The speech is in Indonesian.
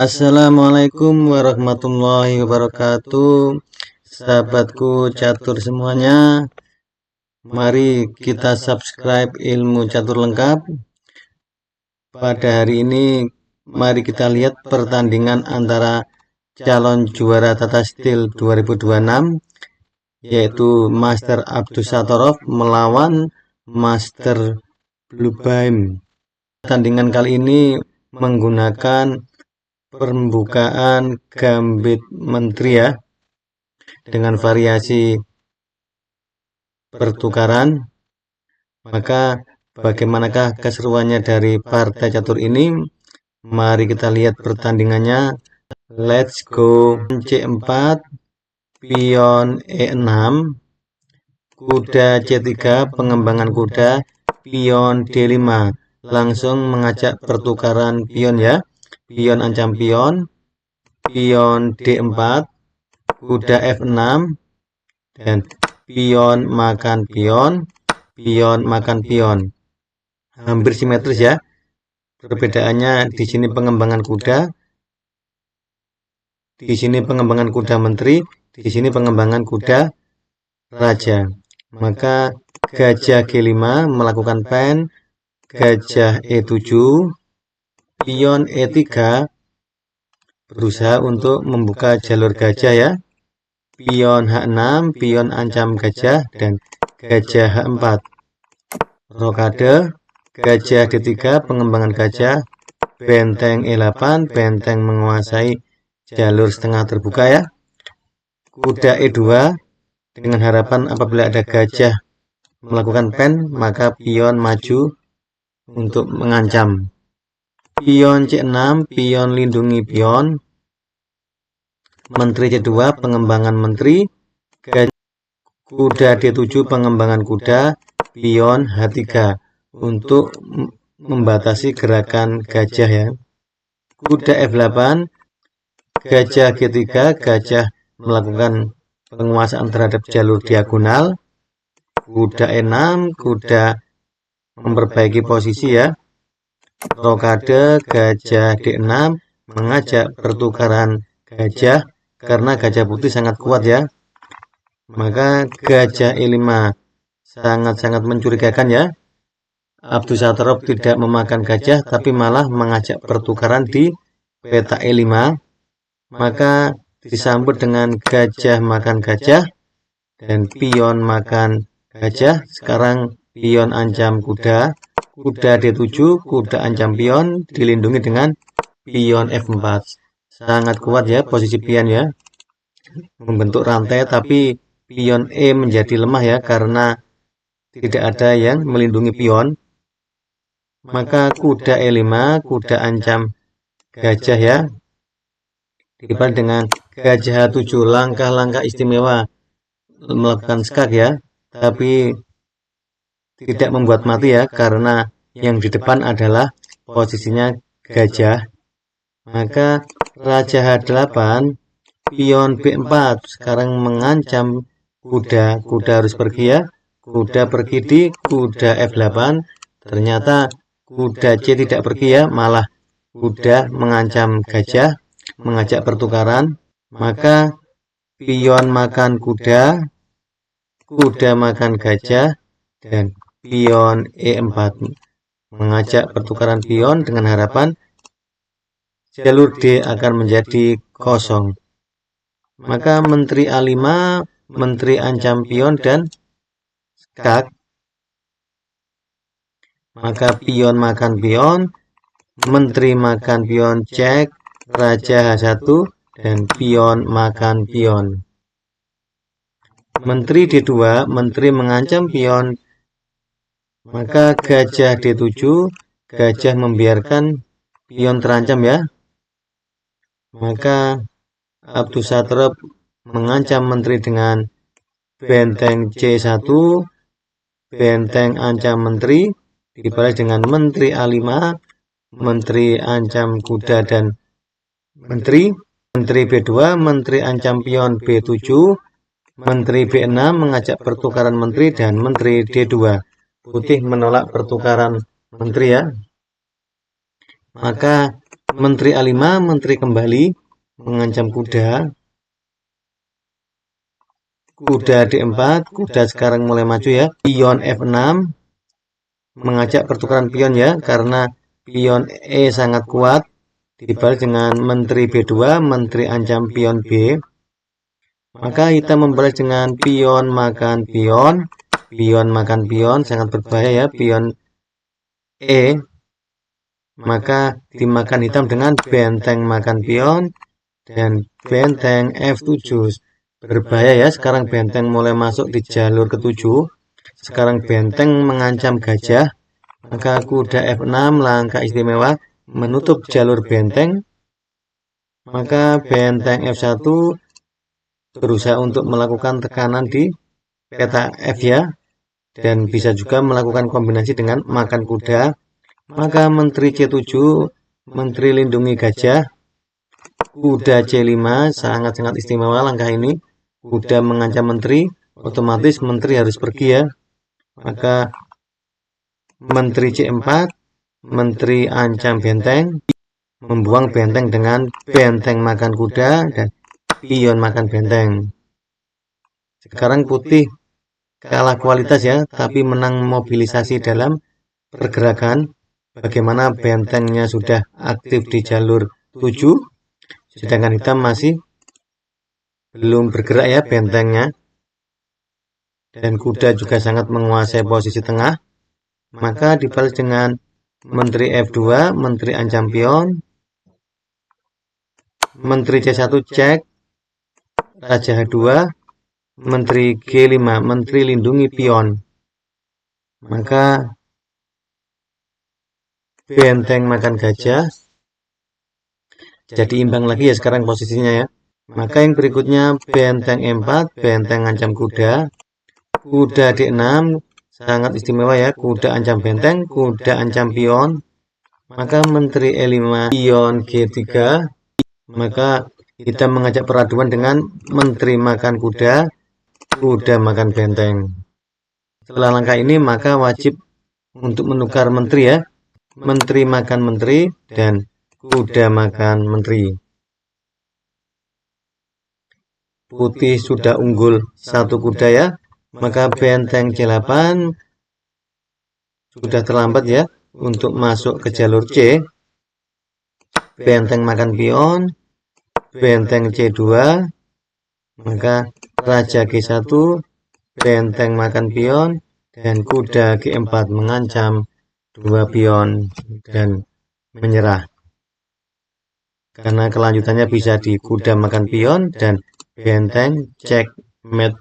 Assalamualaikum warahmatullahi wabarakatuh. Sahabatku catur semuanya, mari kita subscribe ilmu catur lengkap. Pada hari ini mari kita lihat pertandingan antara calon juara Tata Steel 2026 yaitu Master Abdus Satorov melawan Master Bluebeam. Pertandingan kali ini menggunakan pembukaan gambit menteri ya, dengan variasi pertukaran. Maka bagaimanakah keseruannya dari partai catur ini? Mari kita lihat pertandingannya. Let's go. C4, pion E6, kuda C3, pengembangan kuda, pion D5. Langsung mengajak pertukaran pion ya. Pion ancam pion, pion D4, kuda F6, dan pion makan pion, pion makan pion. Hampir simetris ya. Perbedaannya di sini pengembangan kuda, di sini pengembangan kuda menteri, di sini pengembangan kuda raja. Maka gajah G5 melakukan pen, gajah E7, pion E3 berusaha untuk membuka jalur gajah ya. Pion H6, pion ancam gajah, dan gajah H4. Rokade, gajah D3, pengembangan gajah, benteng E8, benteng menguasai jalur setengah terbuka ya. Kuda E2, dengan harapan apabila ada gajah melakukan pen, maka pion maju untuk mengancam. Pion C6, pion lindungi pion, menteri C2, pengembangan menteri, kuda D7, pengembangan kuda, pion H3 untuk membatasi gerakan gajah ya. Kuda F8, gajah G3, gajah melakukan penguasaan terhadap jalur diagonal. Kuda E6, kuda memperbaiki posisi ya. Rokade, gajah D6 mengajak pertukaran gajah karena gajah putih sangat kuat ya. Maka gajah E5 sangat-sangat mencurigakan ya. Abdus Satorov tidak memakan gajah tapi malah mengajak pertukaran di peta E5. Maka disambut dengan gajah makan gajah dan pion makan gajah. Sekarang pion ancam kuda, kuda D7, kuda ancam pion, dilindungi dengan pion F4. Sangat kuat ya posisi pion ya, membentuk rantai, tapi pion E menjadi lemah ya karena tidak ada yang melindungi pion. Maka kuda E5, kuda ancam gajah ya, dibalas dengan gajah H7. Langkah-langkah istimewa melakukan skak ya, tapi tidak membuat mati ya karena yang di depan adalah posisinya gajah. Maka raja H8, pion B4 sekarang mengancam kuda. Kuda harus pergi ya. Kuda pergi di kuda F8. Ternyata kuda C tidak pergi ya, malah kuda mengancam gajah, mengajak pertukaran. Maka pion makan kuda, kuda makan gajah, dan pion E4 mengajak pertukaran pion dengan harapan jalur D akan menjadi kosong. Maka menteri A5, menteri ancam pion dan skak. Maka pion makan pion, menteri makan pion cek, raja H1, dan pion makan pion. Menteri D2, menteri mengancam pion. Maka gajah D7, gajah membiarkan pion terancam ya. Maka Abdus Satorov mengancam menteri dengan benteng C1, benteng ancam menteri, dibalas dengan menteri A5, menteri ancam kuda dan menteri, menteri B2, menteri ancam pion B7, menteri B6 mengajak pertukaran menteri, dan menteri D2. Putih menolak pertukaran menteri ya. Maka Menteri A5, menteri kembali, mengancam kuda. Kuda D4, kuda sekarang mulai maju ya. Pion F6, mengajak pertukaran pion ya, karena pion E sangat kuat. Dibalas dengan menteri B2, menteri ancam pion B. Maka hitam membalas dengan pion makan pion. Pion makan pion, sangat berbahaya ya, pion E. Maka dimakan hitam dengan benteng makan pion dan benteng F7. Berbahaya ya, sekarang benteng mulai masuk di jalur ke-7. Sekarang benteng mengancam gajah. Maka kuda F6 langkah istimewa menutup jalur benteng. Maka benteng F1 berusaha untuk melakukan tekanan di peta F ya. Dan bisa juga melakukan kombinasi dengan makan kuda. Maka menteri C7, menteri lindungi gajah. Kuda C5 sangat-sangat istimewa langkah ini. Kuda mengancam menteri, otomatis menteri harus pergi ya. Maka menteri C4, menteri ancam benteng, membuang benteng dengan benteng makan kuda dan pion makan benteng. Sekarang putih kalah kualitas ya, tapi menang mobilisasi dalam pergerakan. Bagaimana bentengnya sudah aktif di jalur 7, sedangkan hitam masih belum bergerak ya bentengnya. Dan kuda juga sangat menguasai posisi tengah. Maka dibalas dengan menteri F2, menteri ancam pion, menteri C1 cek, raja H2, menteri G5, menteri lindungi pion. Maka benteng makan gajah. Jadi imbang lagi ya sekarang posisinya ya. Maka yang berikutnya benteng E4, benteng ancam kuda. Kuda D6, sangat istimewa ya. Kuda ancam benteng, kuda ancam pion. Maka menteri E5, pion G3. Maka kita mengajak peraduan dengan menteri makan kuda, kuda makan benteng. Setelah langkah ini maka wajib untuk menukar menteri ya. Menteri makan menteri dan kuda makan menteri. Putih sudah unggul satu kuda ya. Maka benteng C8 sudah terlambat ya untuk masuk ke jalur C. Benteng makan pion, benteng C2, maka raja G1, benteng makan pion, dan kuda G4 mengancam dua pion dan menyerah. Karena kelanjutannya bisa di kuda makan pion dan benteng checkmate.